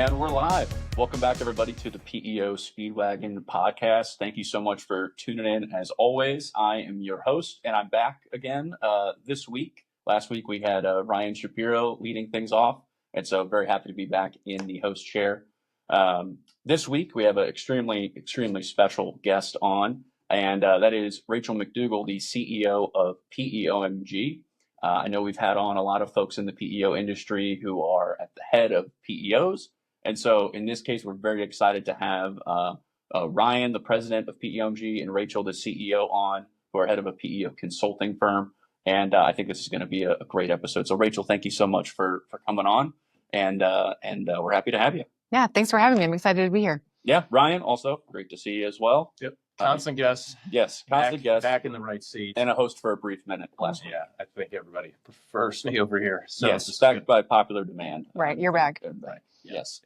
And we're live. Welcome back, everybody, to the PEO Speedwagon podcast. Thank you so much for tuning in. As always, I am your host, and I'm back again this week. Last week, we had Ryan Shapiro leading things off, and so very happy to be back in the host chair. This week, we have an extremely special guest on, and that is Rachel McDougall, the CEO of PEOMG. I know we've had on a lot of folks in the PEO industry who are at the head of PEOs. And so in this case, we're very excited to have Ryan, the president of PEOMG, and Rachel, the CEO, on, who are head of a PEO consulting firm. And I think this is going to be a great episode. So Rachel, thank you so much for coming on. And we're happy to have you. Yeah, thanks for having me. I'm excited to be here. Yeah, Ryan, also great to see you as well. Yep. Constant guest. Yes, constant guest. Back in the right seat. And a host for a brief minute last week. Yeah, I think everybody prefers me over here. So yes, back by popular demand. Right, you're back. Right. Yes.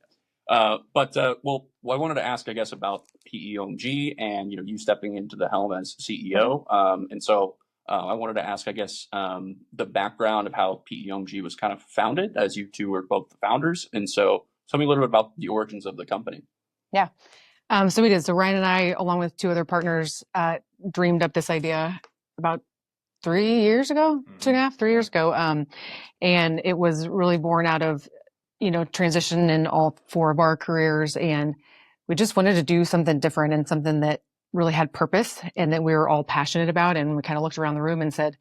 I wanted to ask, I guess, about PEOMG and, you stepping into the helm as CEO. And so I wanted to ask, I guess, the background of how PEOMG was kind of founded, as you two were both the founders. And so tell me a little bit about the origins of the company. Yeah. So we did. So Ryan and I, along with two other partners, dreamed up this idea about 3 years ago, 2.5, 3 years ago. And it was really born out of, transition in all four of our careers. And we just wanted to do something different and something that really had purpose and that we were all passionate about. And we kind of looked around the room and said,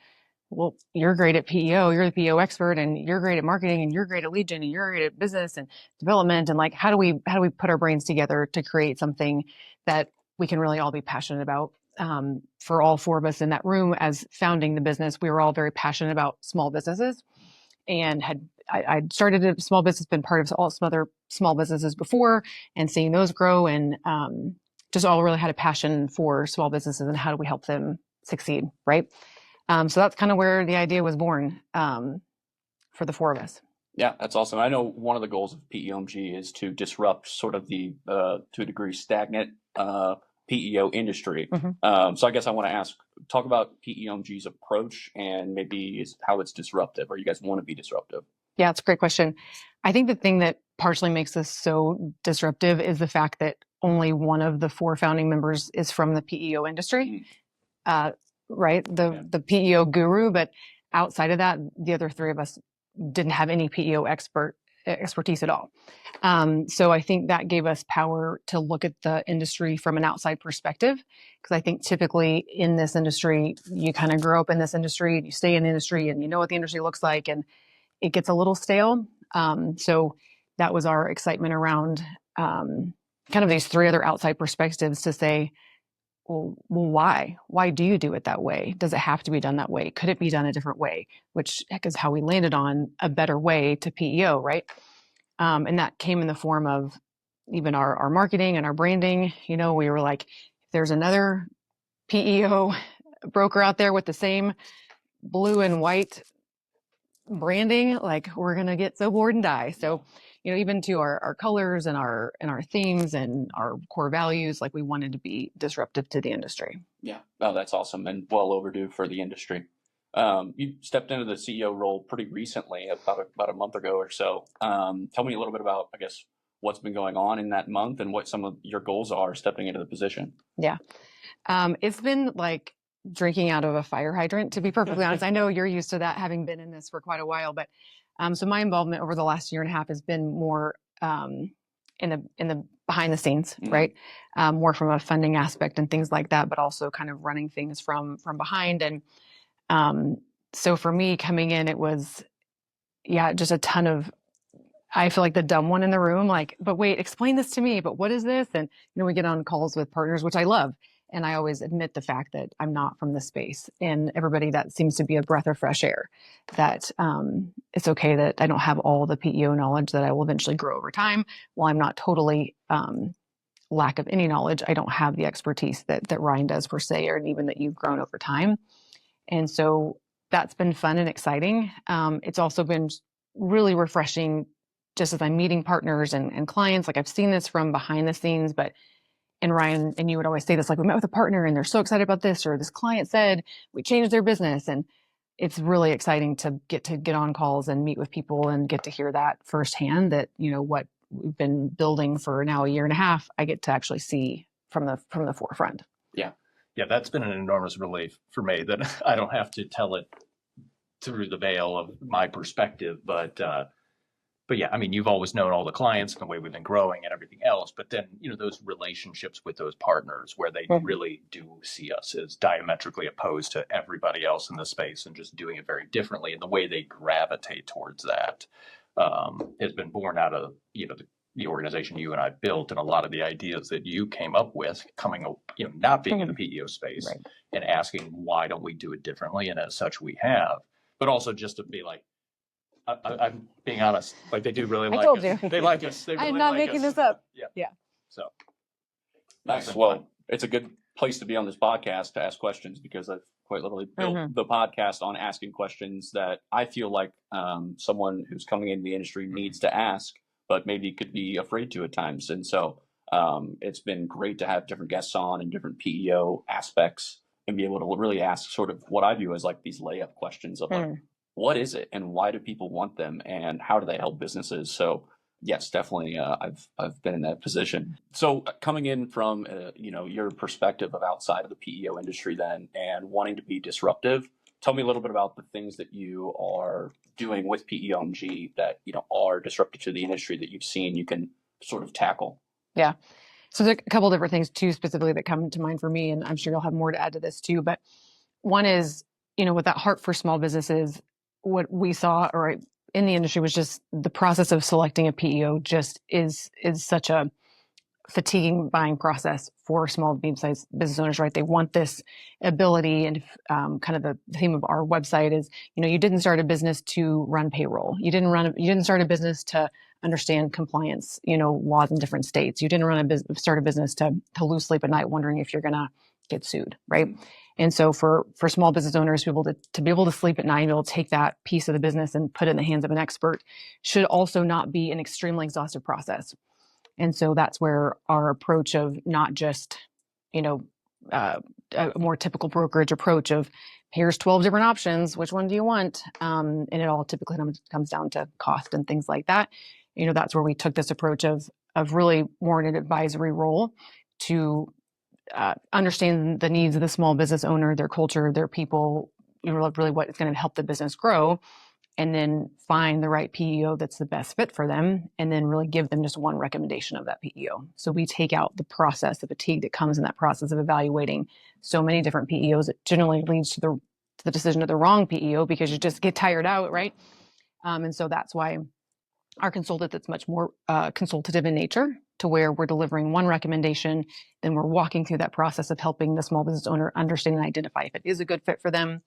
well, you're great at PEO, you're the PEO expert, and you're great at marketing, and you're great at lead gen, and you're great at business and development. And like, how do we put our brains together to create something that we can really all be passionate about? For all four of us in that room, as founding the business, we were all very passionate about small businesses, and I started a small business, been part of some other small businesses before, and seeing those grow, and just all really had a passion for small businesses and how do we help them succeed, right? So that's kind of where the idea was born for the four of us. Yeah, that's awesome. I know one of the goals of PEOMG is to disrupt sort of the, to a degree, stagnant PEO industry. So I guess I want to talk about PEOMG's approach and maybe how it's disruptive, or you guys want to be disruptive. Yeah, it's a great question. I think the thing that partially makes us so disruptive is the fact that only one of the four founding members is from the PEO industry. Right? The PEO guru, but outside of that, the other three of us didn't have any PEO expertise at all. So I think that gave us power to look at the industry from an outside perspective, because I think typically in this industry, you kind of grow up in this industry and you stay in the industry and you know what the industry looks like, and it gets a little stale. So that was our excitement around kind of these three other outside perspectives to say, well, why? Why do you do it that way? Does it have to be done that way? Could it be done a different way? Which is how we landed on a better way to PEO, right? And that came in the form of even our marketing and our branding. We were like, if there's another PEO broker out there with the same blue and white branding, like, we're going to get so bored and die. So, even to our colors and our themes and our core values, like, we wanted to be disruptive to the industry. Yeah. Oh, that's awesome, and well overdue for the industry. You stepped into the CEO role pretty recently, about a month ago or so. Tell me a little bit about, I guess, what's been going on in that month and what some of your goals are stepping into the position. Yeah. It's been like drinking out of a fire hydrant, to be perfectly honest. I know you're used to that, having been in this for quite a while, but so my involvement over the last year and a half has been more in the behind the scenes, right? More from a funding aspect and things like that, but also kind of running things from behind. And so for me coming in, it was, just a ton of, I feel like the dumb one in the room, like, but wait, explain this to me, but what is this? And, we get on calls with partners, which I love. And I always admit the fact that I'm not from this space, and everybody, that seems to be a breath of fresh air, that it's okay that I don't have all the PEO knowledge, that I will eventually grow over time. While I'm not totally lack of any knowledge, I don't have the expertise that Ryan does per se, or even that you've grown over time. And so that's been fun and exciting. It's also been really refreshing, just as I'm meeting partners and clients. Like, I've seen this from behind the scenes, and Ryan and you would always say this, like, we met with a partner and they're so excited about this, or this client said we changed their business. And it's really exciting to get on calls and meet with people and get to hear that firsthand, that, what we've been building for now a year and a half, I get to actually see from the forefront. Yeah, that's been an enormous relief for me that I don't have to tell it through the veil of my perspective. But yeah, I mean, you've always known all the clients and the way we've been growing and everything else. But then, those relationships with those partners where they really do see us as diametrically opposed to everybody else in the space and just doing it very differently. And the way they gravitate towards that has been born out of, the organization you and I built, and a lot of the ideas that you came up with coming, not being in the PEO space, Right. and asking, why don't we do it differently? And as such, we have, but also just to be like, I'm being honest, like they do really like told us. you. They like us. They really I'm not like making us. this up. Yeah. So. Nice. Well, it's a good place to be on this podcast to ask questions, because I've quite literally built the podcast on asking questions that I feel like someone who's coming into the industry needs to ask, but maybe could be afraid to at times. And so it's been great to have different guests on and different PEO aspects and be able to really ask sort of what I view as like these layup questions of like, what is it and why do people want them and how do they help businesses? So yes, definitely. I've been in that position. So coming in from, your perspective of outside of the PEO industry then and wanting to be disruptive, tell me a little bit about the things that you are doing with PEOMG that, are disruptive to the industry that you've seen you can sort of tackle. Yeah. So there's a couple different things too, specifically that come to mind for me, and I'm sure you'll have more to add to this too. But one is, with that heart for small businesses, what we saw in the industry was just the process of selecting a PEO just is such a fatiguing buying process for small, medium-sized business owners, right? They want this ability, and kind of the theme of our website is, you didn't start a business to run payroll. You didn't start a business to understand compliance, laws in different states. You didn't start a business to lose sleep at night wondering if you're going to get sued, right? And so for small business owners to be able to sleep at night and be able to take that piece of the business and put it in the hands of an expert should also not be an extremely exhaustive process. And so that's where our approach of not just, a more typical brokerage approach of here's 12 different options, which one do you want? And it all typically comes down to cost and things like that. That's where we took this approach of really more in an advisory role to understand the needs of the small business owner, their culture, their people, really what is going to help the business grow, and then find the right PEO that's the best fit for them, and then really give them just one recommendation of that PEO. So we take out the process, the fatigue that comes in that process of evaluating so many different PEOs. It generally leads to the decision of the wrong PEO because you just get tired out, right? And so that's why our consultant that's much more consultative in nature, to where we're delivering one recommendation, then we're walking through that process of helping the small business owner understand and identify if it is a good fit for them.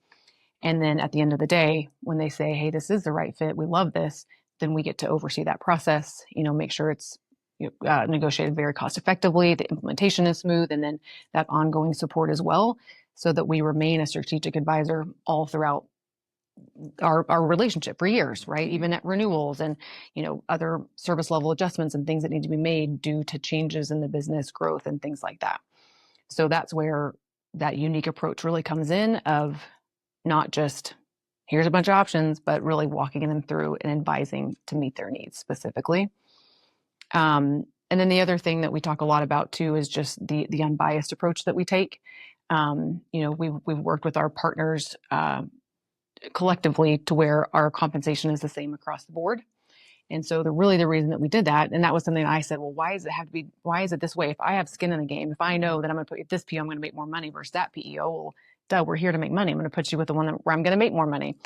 And then at the end of the day, when they say, hey, this is the right fit, we love this, then we get to oversee that process, make sure it's negotiated very cost effectively, the implementation is smooth, and then that ongoing support as well, so that we remain a strategic advisor all throughout our relationship for years, right? Even at renewals and, other service level adjustments and things that need to be made due to changes in the business growth and things like that. So that's where that unique approach really comes in, of not just here's a bunch of options, but really walking them through and advising to meet their needs specifically. And then the other thing that we talk a lot about too is just the unbiased approach that we take. We've worked with our partners collectively to where our compensation is the same across the board. And so the reason that we did that, and that was something I said, well, why is it this way? If I have skin in the game, if I know that I'm going to put this PEO, I'm going to make more money versus that PEO, well, duh, we're here to make money. I'm going to put you with the one where I'm going to make more money.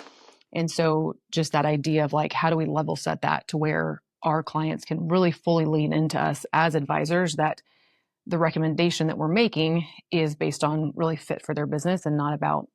And so just that idea of like, how do we level set that to where our clients can really fully lean into us as advisors, that the recommendation that we're making is based on really fit for their business and not about,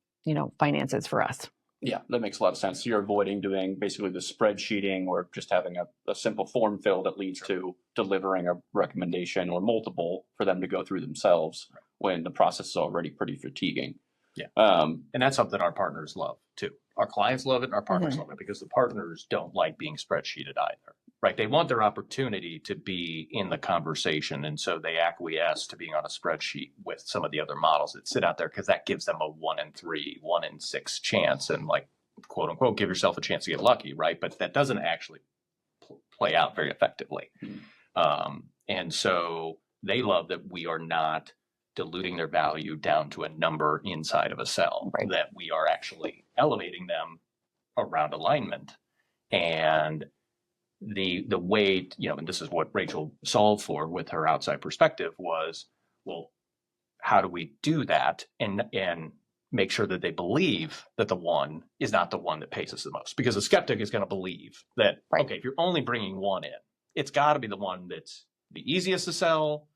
finances for us. Yeah, that makes a lot of sense. You're avoiding doing basically the spreadsheeting or just having a simple form fill that leads to delivering a recommendation or multiple for them to go through themselves when the process is already pretty fatiguing. Yeah. And that's something our partners love too. Our clients love it and our partners love it, because the partners don't like being spreadsheeted either, right? They want their opportunity to be in the conversation. And so they acquiesce to being on a spreadsheet with some of the other models that sit out there, because that gives them a 1 in 3, 1 in 6 chance, and like, quote unquote, give yourself a chance to get lucky, right? But that doesn't actually play out very effectively. Mm. And so they love that we are not diluting their value down to a number inside of a cell, Right. that we are actually elevating them around alignment. And the way, and this is what Rachel solved for with her outside perspective was, well, how do we do that and make sure that they believe that the one is not the one that pays us the most? Because a skeptic is going to believe that, Right. okay, if you're only bringing one in, it's got to be the one that's the easiest to sell,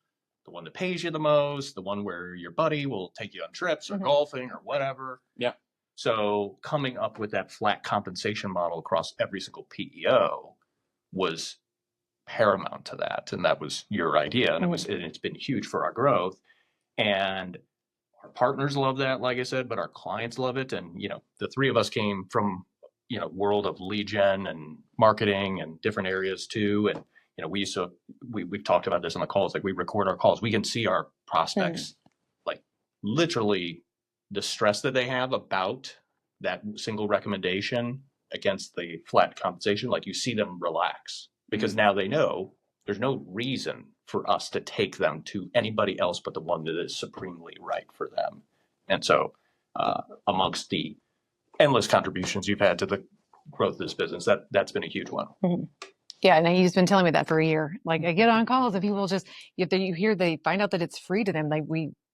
the one that pays you the most, the one where your buddy will take you on trips or golfing or whatever. Yeah. So coming up with that flat compensation model across every single PEO was paramount to that. And that was your idea. And it's been huge for our growth. And our partners love that, like I said, but our clients love it. And, the three of us came from, world of lead gen and marketing and different areas too. And, we've talked about this on the calls, like we record our calls. We can see our prospects, like literally the stress that they have about that single recommendation against the flat compensation. Like you see them relax because now they know there's no reason for us to take them to anybody else but the one that is supremely right for them. And so amongst the endless contributions you've had to the growth of this business, that's been a huge one. Yeah, and he's been telling me that for a year. Like I get on calls and people just, they find out that it's free to them. Like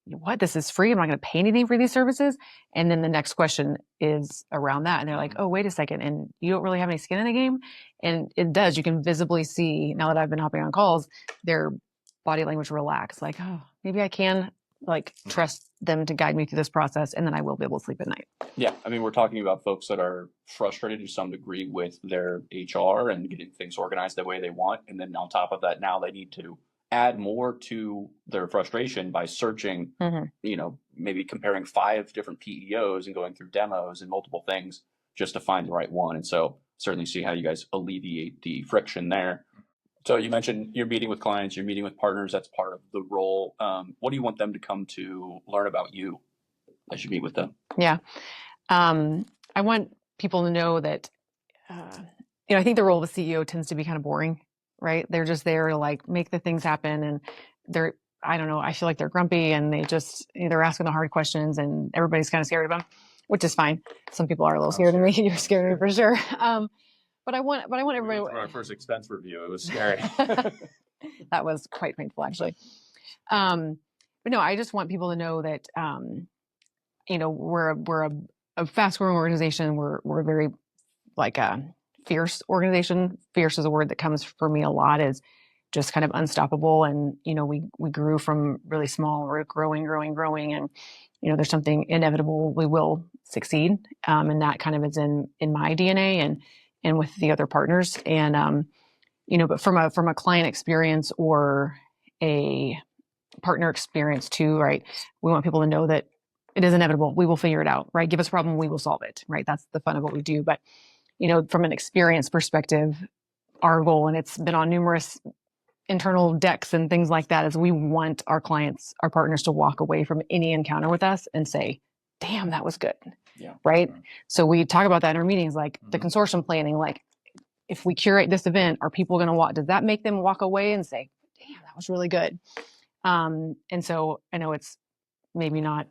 what, this is free? I'm not going to pay anything for these services. And then the next question is around that. And they're like, oh, wait a second. And you don't really have any skin in the game. And it does, you can visibly see now that I've been hopping on calls, their body language relax. Like, oh, maybe I can trust them to guide me through this process. And then I will be able to sleep at night. Yeah. I mean, we're talking about folks that are frustrated to some degree with their HR and getting things organized the way they want. And then on top of that, now they need to add more to their frustration by searching, maybe comparing 5 different PEOs and going through demos and multiple things just to find the right one. And so certainly see how you guys alleviate the friction there. So you mentioned you're meeting with clients, you're meeting with partners. That's part of the role. What do you want them to come to learn about you as you meet with them? Yeah. I want people to know that, I think the role of a CEO tends to be kind of boring, right? They're just there to make the things happen. And I don't know, I feel like they're grumpy and they're asking the hard questions and everybody's kind of scared of them, which is fine. Some people are a little scared of me. You're scared of me for sure. But I want everybody. For our first expense review, it was scary. That was quite painful, actually. But no, I just want people to know that, we're a fast-growing organization. We're very a fierce organization. Fierce is a word that comes for me a lot. Is just kind of unstoppable. And we grew from really small. We're growing, and there's something inevitable. We will succeed, and that kind of is in my DNA and with the other partners. And, but from a client experience or a partner experience too, right? We want people to know that it is inevitable. We will figure it out, right? Give us a problem, we will solve it, right? That's the fun of what we do. But, from an experience perspective, our goal, and it's been on numerous internal decks and things like that, is we want our clients, our partners to walk away from any encounter with us and say, damn, that was good. Yeah. Right. So we talk about that in our meetings, the consortium planning, if we curate this event, are people going to walk, does that make them walk away and say, damn, that was really good. And so I know it's maybe not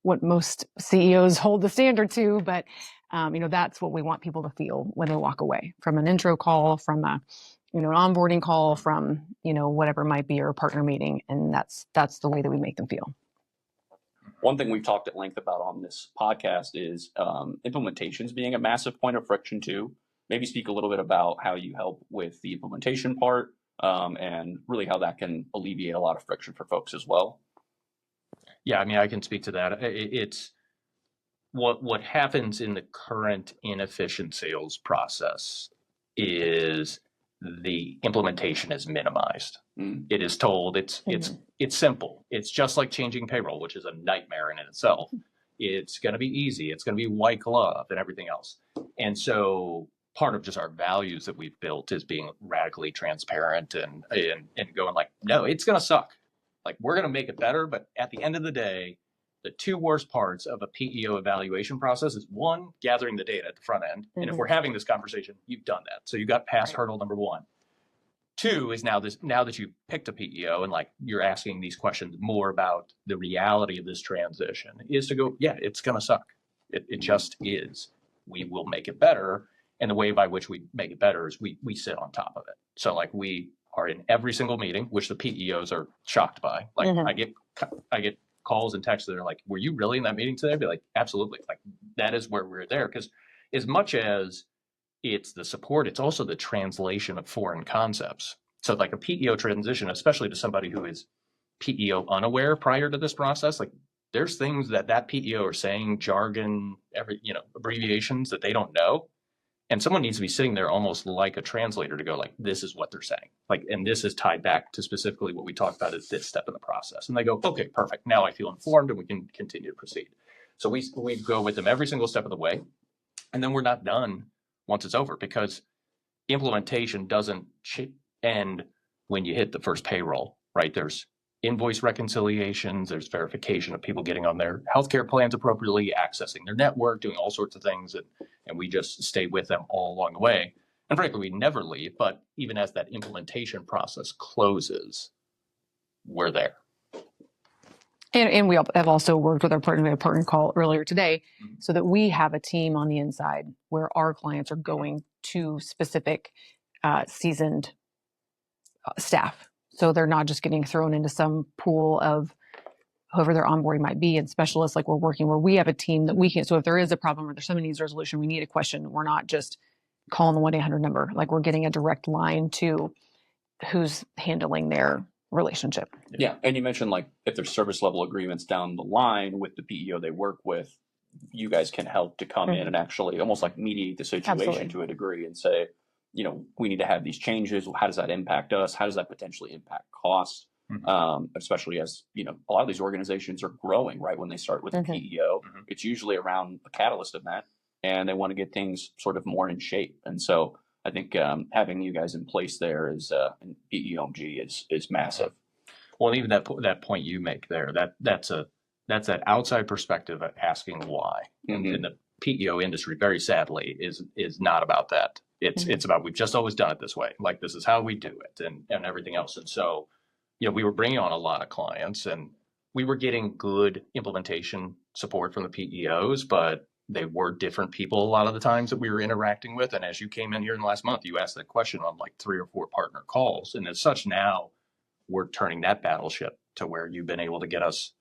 what most CEOs hold the standard to, but that's what we want people to feel when they walk away from an intro call, from an onboarding call, from, whatever it might be, or a partner meeting. And that's the way that we make them feel. One thing we've talked at length about on this podcast is implementations being a massive point of friction too. Maybe speak a little bit about how you help with the implementation part and really how that can alleviate a lot of friction for folks as well. Yeah, I mean, I can speak to that. It's what happens in the current inefficient sales process is the implementation is minimized. It is told it's simple. It's just like changing payroll, which is a nightmare in itself. It's going to be easy. It's going to be white glove and everything else. And so part of just our values that we've built is being radically transparent and going no, it's going to suck. We're going to make it better. But at the end of the day, the 2 worst parts of a PEO evaluation process is 1, gathering the data at the front end. And if we're having this conversation, you've done that. So you got past hurdle number 1. Two is now that you've picked a PEO and like you're asking these questions more about the reality of this transition, is to go, yeah, it's going to suck. It just is. We will make it better. And the way by which we make it better is we sit on top of it. So like we are in every single meeting, which the PEOs are shocked by. Like I get calls and texts that are like, were you really in that meeting today? I'd be like, absolutely. Like that is where we're there. Because as much as it's the support, it's also the translation of foreign concepts. So like a PEO transition, especially to somebody who is PEO unaware prior to this process, like there's things that PEO are saying, jargon, abbreviations that they don't know. And someone needs to be sitting there almost like a translator to go like, this is what they're saying. Like, and this is tied back to specifically what we talked about at this step in the process. And they go, okay, perfect. Now I feel informed and we can continue to proceed. So we go with them every single step of the way. And then we're not done once it's over, because implementation doesn't end when you hit the first payroll, right? There's invoice reconciliations, there's verification of people getting on their healthcare plans appropriately, accessing their network, doing all sorts of things. And we just stay with them all along the way. And frankly, we never leave, but even as that implementation process closes, we're there. And we have also worked with our partner, we had a partner call earlier today, so that we have a team on the inside where our clients are going to specific seasoned staff. So they're not just getting thrown into some pool of whoever their onboarding might be, and specialists like we're working where we have a team that we can. So if there is a problem or there's somebody needs resolution, we need a question, we're not just calling the 1-800 number. Like we're getting a direct line to who's handling their relationship. Yeah. And you mentioned like if there's service level agreements down the line with the PEO they work with, you guys can help to come in and actually almost like mediate the situation to a degree and say, we need to have these changes. How does that impact us? How does that potentially impact costs? Especially as, a lot of these organizations are growing, right? When they start with the PEO, it's usually around a catalyst of that, and they want to get things sort of more in shape. And so I think having you guys in place there is in PEOMG is massive. Well, even that point you make there, that's that outside perspective of asking why. And the PEO industry, very sadly, is not about that. It's about, we've just always done it this way. Like, this is how we do it and everything else. And so, we were bringing on a lot of clients and we were getting good implementation support from the PEOs, but they were different people a lot of the times that we were interacting with. And as you came in here in the last month, you asked that question on like 3 or 4 partner calls. And as such, now we're turning that battleship to where you've been able to get us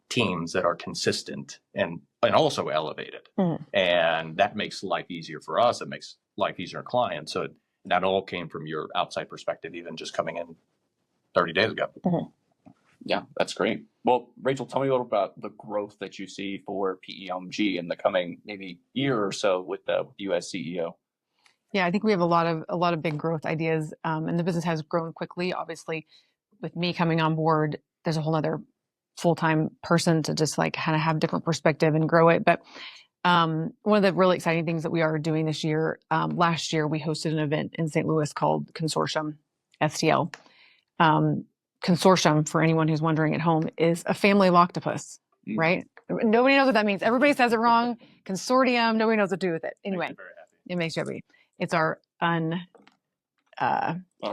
teams that are consistent and also elevated. And that makes life easier for us. It makes life easier for clients. So that all came from your outside perspective, even just coming in 30 days ago. Yeah, that's great. Well, Rachel, tell me a little about the growth that you see for PEOMG in the coming maybe year or so with you as CEO. Yeah, I think we have a lot of big growth ideas, and the business has grown quickly. Obviously, with me coming on board, there's a whole other full-time person to just like kind of have different perspective and grow it. But one of the really exciting things that we are doing this year, last year we hosted an event in St. Louis called Consortium, STL. Consortium, for anyone who's wondering at home, is a family of octopus, right? Nobody knows what that means. Everybody says it wrong. Consortium, nobody knows what to do with it. Anyway, it makes you happy. It's our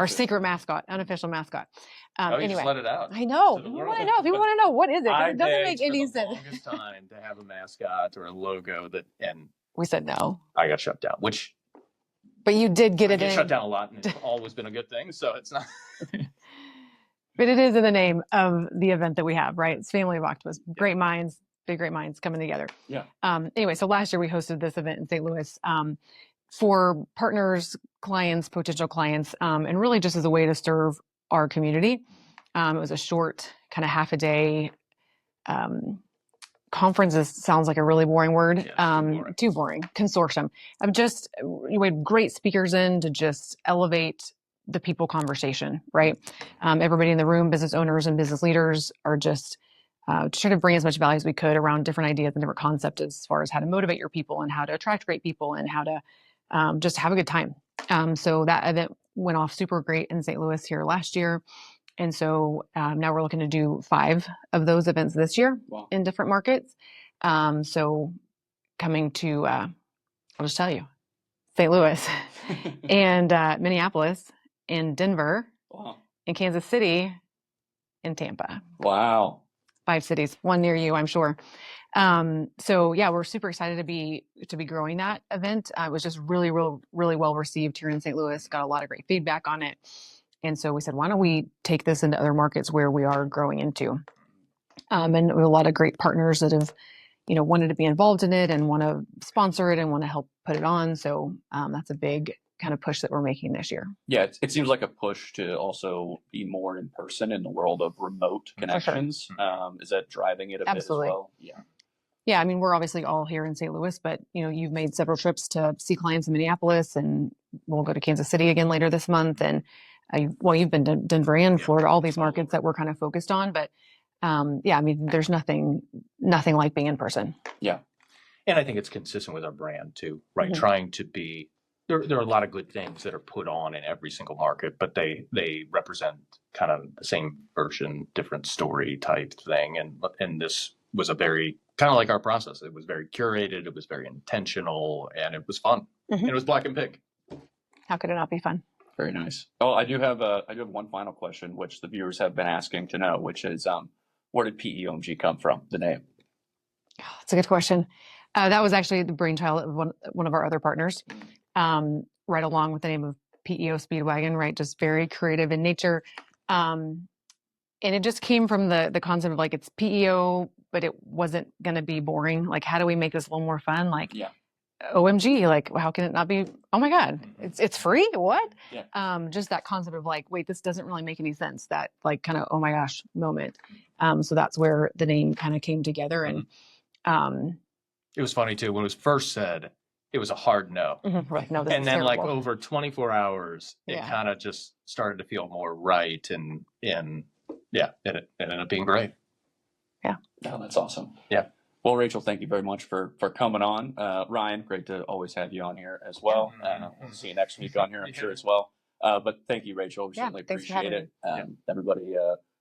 secret mascot, unofficial mascot. You anyway, just let it out. I know. People want to know. People want to know, what is it? It doesn't make any sense. For the longest time to have a mascot or a logo and we said no. I got shut down, which. But you did get it in. Shut down a lot, and it's always been a good thing. So it's not. But it is in the name of the event that we have, right? It's Family of Octopus. Great minds, big great minds coming together. Yeah. Anyway, so last year we hosted this event in St. Louis for partners, clients, potential clients, and really just as a way to serve our community. It was a short, kind of half a day. Conferences sounds like a really boring word. Too boring. Consortium. We had great speakers in to just elevate the people conversation, right? Everybody in the room, business owners and business leaders, are just to try to bring as much value as we could around different ideas and different concepts as far as how to motivate your people and how to attract great people and how to just have a good time. So that event went off super great in St. Louis here last year. And so now we're looking to do 5 of those events this year in different markets. So coming to, I'll just tell you, St. Louis and Minneapolis and Denver Wow. in Kansas City, and Tampa. Wow. 5 cities, one near you, I'm sure. So yeah, we're super excited to be growing that event. It was just really well received here in St. Louis. Got a lot of great feedback on it, and so we said, why don't we take this into other markets where we are growing into? And we have a lot of great partners that have, wanted to be involved in it and want to sponsor it and want to help put it on. So that's a big kind of push that we're making this year. Yeah, it seems like a push to also be more in person in the world of remote connections. Is that driving it a Absolutely. bit as well? Yeah. Yeah, I mean, we're obviously all here in St. Louis, but you've made several trips to see clients in Minneapolis, and we'll go to Kansas City again later this month. And you've been to Denver and Florida, all these markets that we're kind of focused on. But yeah, I mean, there's nothing like being in person. Yeah. And I think it's consistent with our brand too, right? Mhm. Trying to be, there are a lot of good things that are put on in every single market, but they represent kind of the same version, different story type thing. And this was a very, kind of like our process. It was very curated, it was very intentional, and it was fun. Mhm. And it was black and pink. How could it not be fun? Very nice. Oh, I do have one final question, which the viewers have been asking to know, which is, where did PEOMG come from, the name? Oh, that's a good question. That was actually the brainchild of one of our other partners, right along with the name of PEO Speedwagon, right? Just very creative in nature. And it just came from the concept of like, it's PEO, but it wasn't going to be boring. Like, how do we make this a little more fun? Like, Yeah. OMG, like, how can it not be? Oh my God, it's free. What? Yeah. Just that concept of like, wait, this doesn't really make any sense. That like kind of, oh my gosh moment. So that's where the name kind of came together. And it was funny too. When it was first said, it was a hard no. Right, no, this And is then terrible. like over 24 hours, it Yeah. kind of just started to feel more right. And yeah, it ended up being great. Yeah. Oh, that's awesome. Yeah. Well, Rachel, thank you very much for coming on. Ryan, great to always have you on here as well. We'll see you next week on here, I'm sure as well. But thank you, Rachel. We certainly thanks for appreciate having it. Everybody,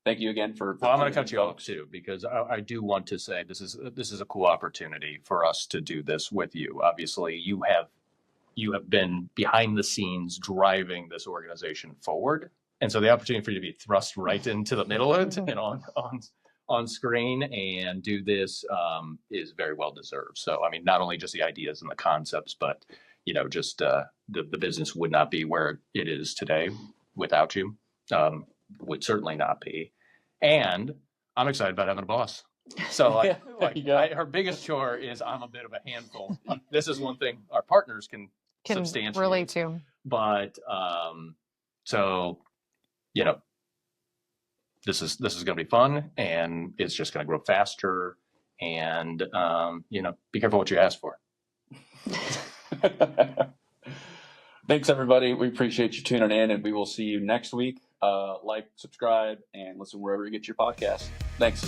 thank you again for Well, I'm going to tuning cut in, you off folks. too, because I do want to say this is a cool opportunity for us to do this with you. Obviously, you have been behind the scenes driving this organization forward, and so the opportunity for you to be thrust right into the middle of it and on screen and do this is very well deserved. So, I mean, not only just the ideas and the concepts, but just the business would not be where it is today without you. Would certainly not be. And I'm excited about having a boss. So her biggest chore is I'm a bit of a handful. This is one thing our partners can substantiate. Relate to. But so this is going to be fun, and it's just going to grow faster. And be careful what you ask for. Thanks, everybody. We appreciate you tuning in, and we will see you next week. Like, subscribe, and listen wherever you get your podcast. Thanks.